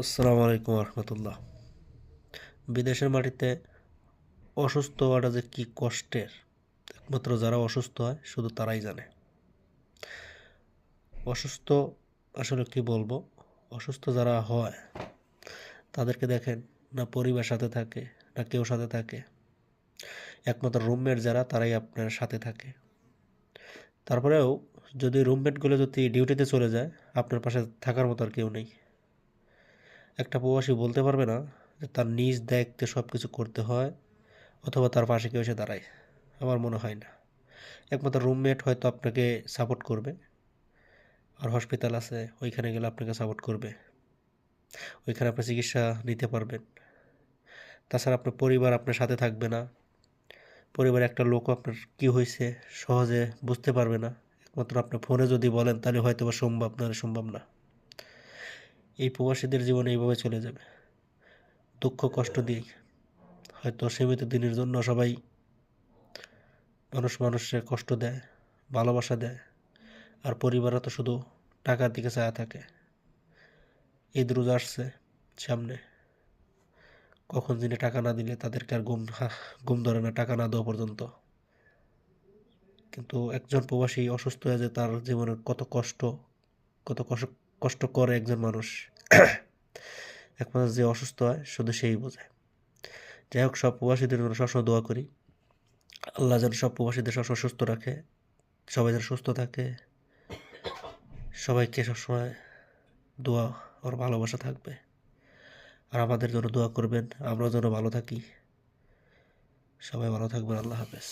আসসালামু আলাইকুম রহমতুল্লাহ। বিদেশের মাটিতে অসুস্থ হওয়াটা যে কি কষ্টের, একমাত্র যারা অসুস্থ হয় শুধু তারাই জানে। অসুস্থ আসলে কি বলবো, অসুস্থ যারা হয় তাদেরকে দেখেন না পরিবার সাথে থাকে, না কেউ সাথে থাকে। একমাত্র রুমমেট যারা তারাই আপনার সাথে থাকে। তারপরেও যদি রুমমেটগুলো যদি ডিউটিতে চলে যায়, আপনার পাশে থাকার মতো আর কেউ নেই। একটা প্রবাসী বলতে পারবে না যে তার নিজ দায়িত্বে সব কিছু করতে হয় অথবা তার পাশে কেউ এসে দাঁড়ায়। আমার মনে হয় না। একমাত্র রুমমেট হয়তো আপনাকে সাপোর্ট করবে, আর হসপিটাল আছে ওইখানে গেলে আপনাকে সাপোর্ট করবে, ওইখানে আপনি চিকিৎসা নিতে পারবেন। তাছাড়া আপনার পরিবার আপনার সাথে থাকবে না, পরিবারে একটা লোকও আপনার কি হয়েছে সহজে বুঝতে পারবে না। একমাত্র আপনি ফোনে যদি বলেন তাহলে হয়তো বা সম্ভব, নাহলে সম্ভব না। এই প্রবাসীদের জীবনে এইভাবে চলে যাবে, দুঃখ কষ্ট দিয়ে। হয়তো সীমিত দিনের জন্য সবাই মানুষের কষ্ট দেয়, ভালোবাসা দেয়, আর পরিবারও তো শুধু টাকার দিকে চায়া থাকে। ঈদ রোজা আসছে সামনে, কখন যিনি টাকা না দিলে তাদেরকে আর ঘুম ধরে না টাকা না দেওয়া পর্যন্ত। কিন্তু একজন প্রবাসী অসুস্থ হয়ে যে তার জীবনের কত কষ্ট, কত কষ্ট কষ্ট করে একজন মানুষ, একমাত্র যে অসুস্থ হয় শুধু সেই বোঝে। যাই হোক, সব প্রবাসীদের জন্য সবসময় দোয়া করি, আল্লাহ যেন সব প্রবাসীদের সবসময় সুস্থ রাখে, সবাই যেন সুস্থ থাকে, সবাইকে সবসময় দোয়া আর ভালোবাসা থাকবে। আর আমাদের জন্য দোয়া করবেন, আমরাও যেন ভালো থাকি। সবাই ভালো থাকবেন। আল্লাহ হাফেজ।